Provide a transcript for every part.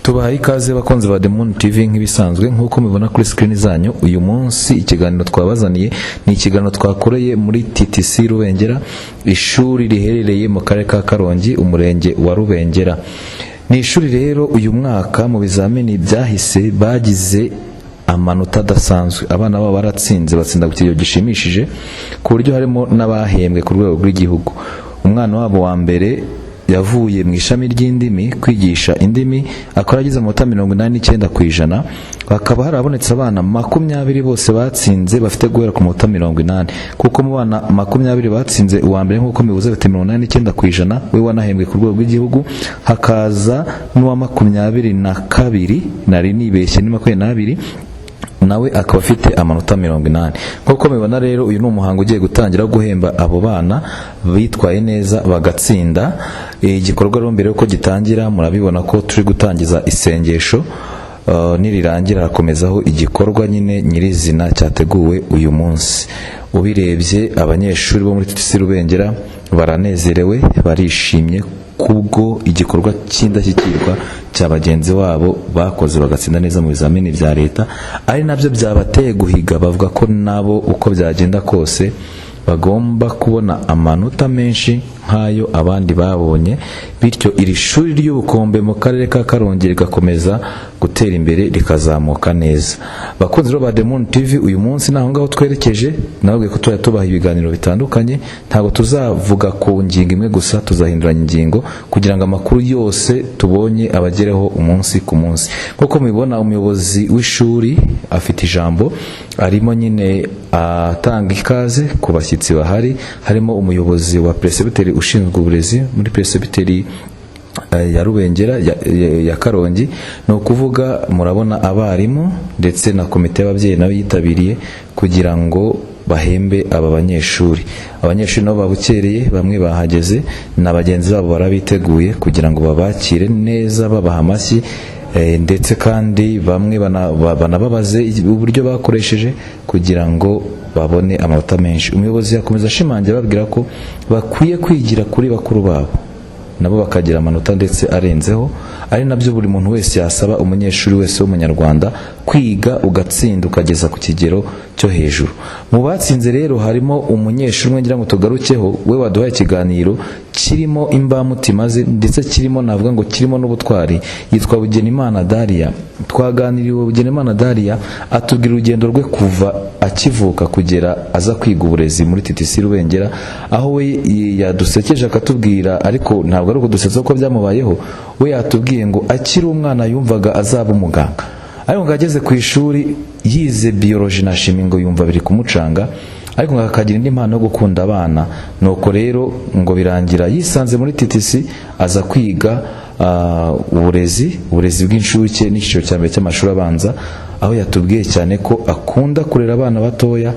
Tubahaye ikaze bakunzi ba The Moon TV nk'ibisanzwe nkuko mubibona kuri screen zanyu. Uyu munsi ikiganiro twabazaniye ni ikiganiro twakoreye muri TTC Rubengera, ishuri riherereye mu karere ka Karongi, umurenge wa Rubengera. Ni ishuri rero uyu mwaka mu bizamini byahise bagize amanota adasanzwe. Abana babo baratsinze, batsinda ku kigero gishimishije ku buryo harimo n'abahembwe ku rwego rw'igihugu. Umwana wabo wa mbere yavuye mu ishami ry'indimi kwigisha indimi, akora agize amanota 89%. Bakaba harabonetse abana 20 bose batsinze bafite guhera ku manota 80, kuko mu bana 20 batsinze uwa mbere nkuko mibuze bafite 89%, we wanahembwe ku rwego rw'igihugu. Hakaza n'uwa 22 nari nibeshye ni 22, nawe akaba afite amanota 80. Nkuko mubibona rero uyu ni umuhango ugiye gutangira guhemba abo bana bitwaye neza bagatsinda. Igikorwa rero mbere yuko gitangira murabibona ko turi gutangiza isengesho, nirirangira rakomezaho igikorwa nyine nyirizina cyateguwe uyu munsi. Ubirebye abanyeshuri bo muri TTC Rubengera baranezerewe, barishimye kubwo igikorwa cy'indashyikirwa cya bagenzi wabo bakoze bagatsinda neza mu bizamini bya leta, ari nabyo byabateye guhiga. Bavuga ko nabo uko byagenda kose bagomba kubona amanota menshi nk'ayo abandi babonye, bityo iri shuri ry'ubukombe mu karere ka Karongi rigakomeza gutera imbere rikazamuka neza. Bakunzi ba The Moon TV, uyu munsi naho ngaho twerekeje, nababwiye ko tubaha ibiganiro bitandukanye. Ntabwo tuzavuga ku ngingo imwe gusa, tuzahinduranya ingingo kugira ngo amakuru yose tubonye abagereho umunsi ku munsi. Kuko mubibona umuyobozi w'ishuri afite ijambo, arimo nyine atanga ikaze ku bashyitsi bahari. Harimo umuyobozi wa presbytery ushinzwe uburezi muri presbytery ya Rubengera ya Karongi. No kuvuga murabona abarimu ndetse na komite y'ababyeyi nawe yitabiriye kugira ngo bahembe aba banyeshuri. Abanyeshuri nabo babukereye, bamwe bahageze na bagenzi babo barabiteguye kugira ngo babakire neza, babaha amashyi, ndetse kandi bamwe banababaze uburyo bakoresheje kugira ngo babone amanota menshi. Umuyobozi yakomeza ashimangira babwira ko bakwiye kwigira kuri bakuru babo, nabo bakagira amanota ndetse arenzeho. Ari nabyo buri muntu wese yasaba umunyeshuri wese w'umunyarwanda, kwiga ugatsinda ukageza ku kigero cyo hejuru. Mu batsinze rero harimo umunyeshuri umwe ngira ngo tugarukeho, we waduhaye ikiganiro kirimo imbamutima ze ndetse kirimo navuga ngo kirimo n'ubutwari. Yitwa Bugenimana Daria. Twaganiriwe Bugenimana Daria atubwira urugendo rwe kuva akivuka kugera aza kwiga uburezi muri TTC Rubengera, aho we yadusekeje akatubwira, ariko ntabwo ari uko dusetsa ko byamubayeho. We yatubwiye ngo akiri umwana yumvaga azaba umuganga, ariko ngo ageze ku ishuri yize biology na chimie ngo yumva biri kumucanga, ariko ngo akagira indi mpano yo gukunda abana. Nuko rero ngo birangira yisanze muri TTC aza kwiga uburezi bw'inshuke n'icyiciro cya mbere cy'amashuri abanza, aho yatubwiye cyane ko akunda kurera abana batoya.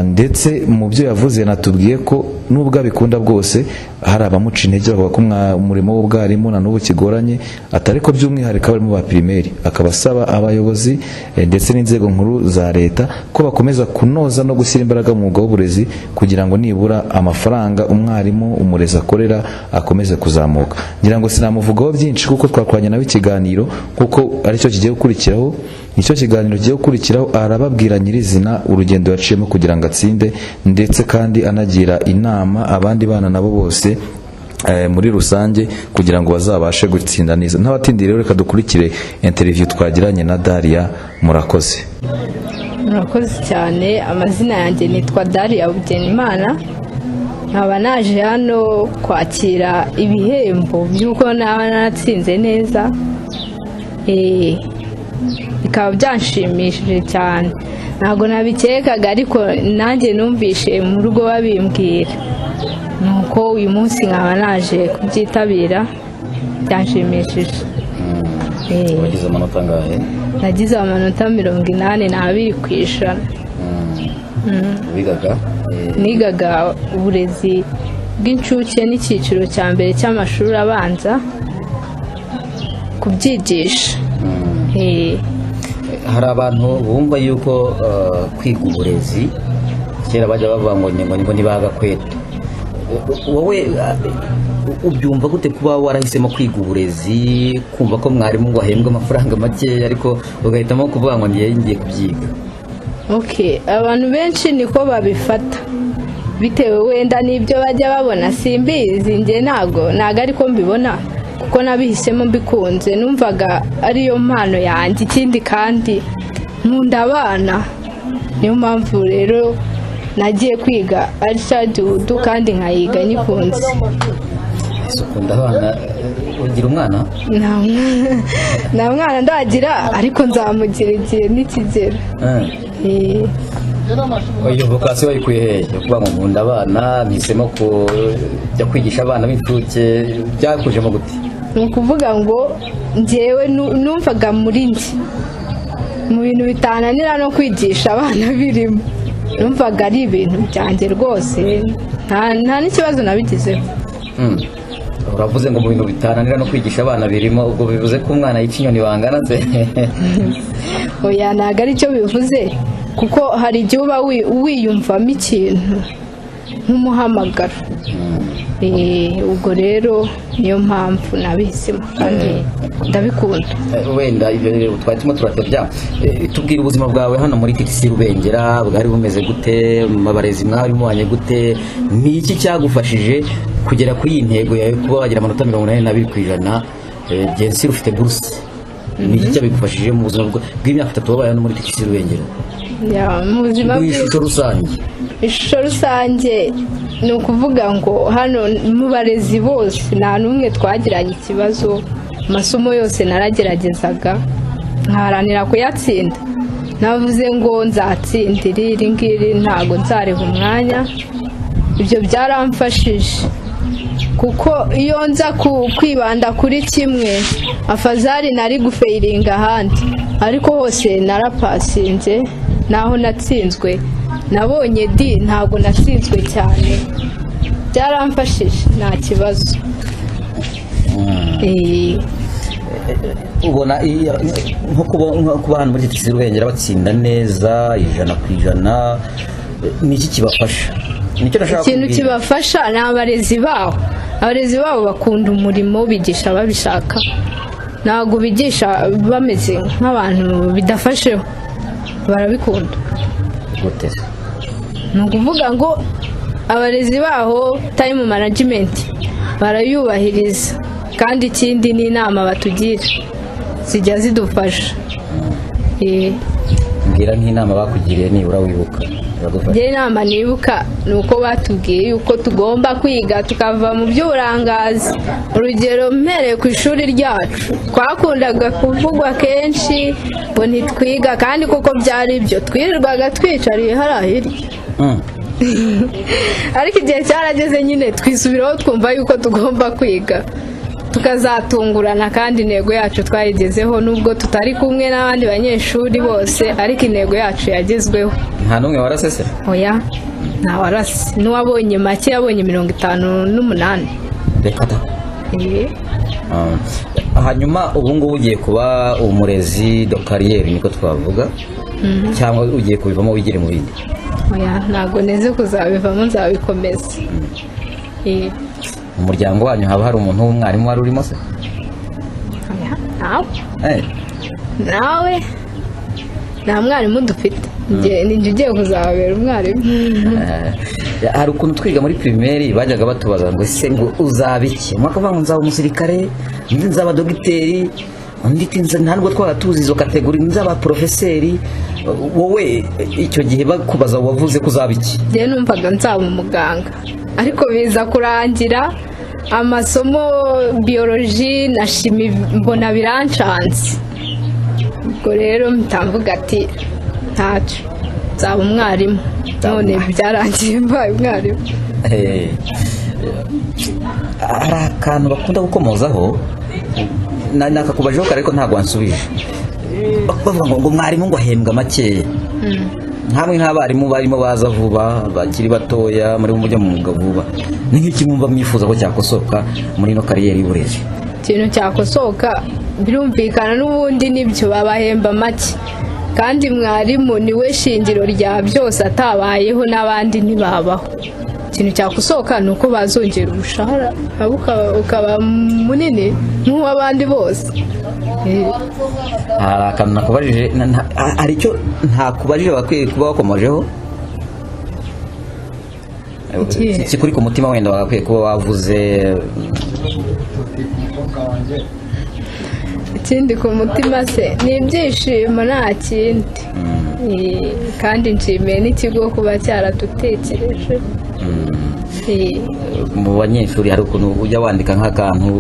Ndetse mu byo yavuze natubwiye ko nubwo abikunda bwose hari abamuca intege bavuga ko umurimo w'ubwarimu na n'ubu kigoranye, atari ko by'umwihariko barimo ba primaire. Akabasaba abayobozi ndetse n'inzego nkuru za leta ko bakomeza kunoza no gushyira imbaraga mu mwuga w'uburezi kugira ngo nibura amafaranga umwarimu umurezi akorera akomeze kuzamuka. Ngira ngo sinamuvugaho byinshi kuko twakoranye nawe ikiganiro, kuko aricyo kigiye gukurikiraho. Nicyo kiganiro kigiye gukurikiraho, arababwira nyirizina urugendo yaciyemo kugira ngo atsinde, ndetse kandi anagira inama abandi bana nabo bose muri rusange kugira ngo bazabashe gutsinda neza. N'abatindi rero reka dukurikire interview twagiranye na Daria. Murakoze. Murakoze cyane. Amazina yanjye nitwa Daria Bugenimana, nkaba naje hano kwakira ibihembo by'uko natsinze neza. Bikaba byanshimishije cyane, ntabwo nabikekaga, ariko nanjye numvishe mu rugo babimbwira, nuko uyu munsi nkaba naje kubyitabira. Byanshimishije. Wagize amanota angahe? Nagize amanota 82%. Wigaga? Nigaga uburezi bw'inshuke n'icyiciro cya mbere cy'amashuri abanza, kubyigisha. Hari abantu bumva yuko kwiga uburezi kera bajya bavuga ngo nibagakweta. Wowe ubyumva gute kuba warahisemo kwiga uburezi, kumva ko mwarimu ngo ahembwe amafaranga make ariko ugahitamo kuvuga ngo ngiye kubyiga? Abantu benshi niko babifata bitewe wenda n'ibyo bajya babona, simbizi njye ntago ariko mbibona kuko nabihisemo mbikunze, numvaga ariyo mpano yanjye, ikindi kandi nkunda abana, niyo mpamvu rero nagiye kwiga ari childhood kandi nkayiga nyikunze. Ukunda abana, ugira umwana? nta mwana ndagira ariko nzamugira igihe nikigera. Iyo vokasiyo wayikuye hehe yo kuba ngo nkunda abana, mpisemo kujya kwigisha abana b'incuke, byakujemo gute? Ni ukuvuga ngo njyewe numvaga muri njye mu bintu bitananira no kwigisha abana birimo, numvaga ari ibintu byanjye rwose, nta n'ikibazo nabigizeho. Uravuze ngo mu bintu bitananira no kwigisha abana birimo, ubwo bivuze ko umwana yica inyoni bangana se? Oya, ntabwo ari cyo bivuze, kuko hari igihe uba wiyumvamo ikintu nk'umuhamagaro. Ubwo rero niyo mpamvu nabihisemo kandi ndabikunda. Wenda ibyo twari turimo turatebya, tubwira ubuzima bwawe hano muri TTC Rubengera bwari bumeze gute, abarezi mwari mubanye gute, ni iki cyagufashije kugera kuri iyi ntego yawe kuba wagira amanota 82%? Jensi ufite buruse, ni iki cyabigufashije mu buzima bw'imyaka 3 wabaye hano muri TTC Rubengera? Mu buzima ishusho rusange ni ukuvuga ngo hano mu barezi bose nta n'umwe twagiranye ikibazo, amasomo yose narageragezaga nkaharanira kuyatsinda, navuze ngo nzatsindira iri ngiri ntabwo nzareba umwanya. Ibyo byaramfashije kuko iyo nza kwibanda kuri kimwe afazari nari gufeiringa ahandi, ariko hose narapasinze, naho natsinzwe nabonye ntabwo natsinzwe cyane, byaramfashije nta kibazo. Ubona nko kuba hano muri TTC Rubengera batsinda neza 100%, ni iki kibafasha? Ikintu kibafasha ni abarezi baho. Abarezi babo bakunda umurimo, bigisha babishaka, ntabwo bigisha bameze nk'abantu bidafasheho, barabikunda. Ni ukuvuga ngo abarezi baho time management barayubahiriza, kandi ikindi ni inama batugira zijya zidufasha. Mbwira nk'inama bakugiriye nibura wibuka. Inama nibuka ni uko batubwiye yuko tugomba kwiga tukava mu by'uburangazi. Urugero, mpereye ku ishuri ryacu twakundaga kuvugwa kenshi ngo ntitwiga, kandi koko byari byo, twirirwaga twicariye hariya hirya. Ariko igihe cyarageze nyine twisubiraho twumva yuko tugomba kwiga tukazatungurana, kandi intego yacu twayigezeho, nubwo tutari kumwe n'abandi banyeshuri bose, ariko intego yacu yagezweho. Nta n'umwe warasese? Oya, nta warase, n'uwabonye make yabonye 58. Reka da. Hanyuma ubu ngubu ugiye kuba umurezi do kariyeri niko twavuga, cyangwa ugiye kubivamo wigire mu bindi? Oya, ntabwo neze kuzabivamo, nzabikomeza. Mu muryango wanyu haba hari umuntu w'umwarimu wari urimo se? Oya, nawe nta mwarimu dufite, ninjye ugiye kuzababera umwarimu. Hari ukuntu twiga muri primaire bajyaga batubaza ngo ese ngo uzaba iki? Umwe akavuga ngo nzaba umusirikare, undi nzaba dogiteri, undi nta nubwo twatuzi izo kategori, nzaba profeseri. Wowe icyo gihe bakubaza wavuze ko uzaba iki? Njye numvaga nzaba umuganga, ariko biza kurangira amasomo biology na chimie mbona birancanze, ubwo rero mtamvuga ati ntacyo, nzaba umwarimu. None byarangiye mbaye umwarimu. Hari akantu bakunda gukomozaho nakakubajeho kare ariko ntabwo wansubije, bavuga ngo mwarimu ngo ahembwa makeya. Nkamwe nk'abarimu barimo baza vuba, bakiri batoya, muri mujya mu mwuga vuba, ni nk'iki mwumva mwifuza ko cyakosoka muri no kariyeri y'uburezi? Ikintu cyakosoka birumvikana, n'ubundi nibyo babahemba make, kandi mwarimu niwe shingiro rya byose, atabayeho n'abandi ntibabaho. ikintu cyakusohoka ni uko bazongera umushahara nabo ukaba munini nk'uw'abandi bose. hari akantu nakubajije hari icyo ntakubajije bakwiye kuba bakomojeho kikuri ku mutima wenda bagakwiye kuba wavuze. Ikindi ku mutima se ni ibyishimo nta kindi. Kandi nshimiye n'ikigo kuba cyaradutekereje. Mu banyeshuri hari ukuntu ujya wandika nk'akantu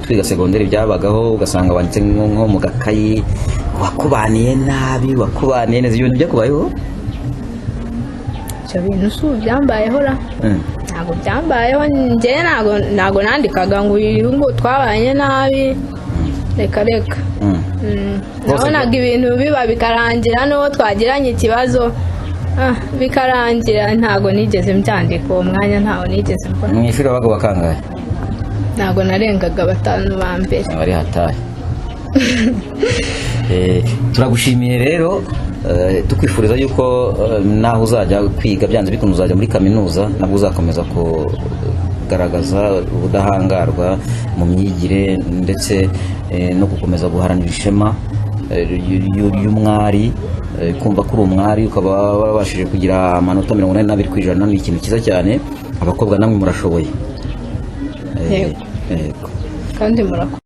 twiga segonderi byabagaho ugasanga wanditse nko mu gakayi wakubaniye nabi wakubaniye neza, ibyo byakubayeho? Ibyo bintu si byambayeho ra ntabwo byambayeho njye ntabwo nandikaga ngo uyu ngo twabanye nabi reka nabonaga ibintu biba bikarangira n'uwo twagiranye ikibazo bikarangira ntabwo nigeze mbyandika uwo mwanya ntawo nigeze mbona. Mu ishuri wabaga wakangaye? Ntabwo narengaga 5 ba mbere. Bari hataye. Turagushimiye rero tukwifuriza yuko naho uzajya kwiga byanze bikunze uzajya muri kaminuza nabwo uzakomeza kugaragaza ubudahangarwa mu myigire ndetse no gukomeza guharanira ishema y'umwari, kumva ko uri umwari ukaba warabashije kugira amanota 82% ni ikintu cyiza cyane. Abakobwa namwe murashoboye. Yego. Kandi murakoze.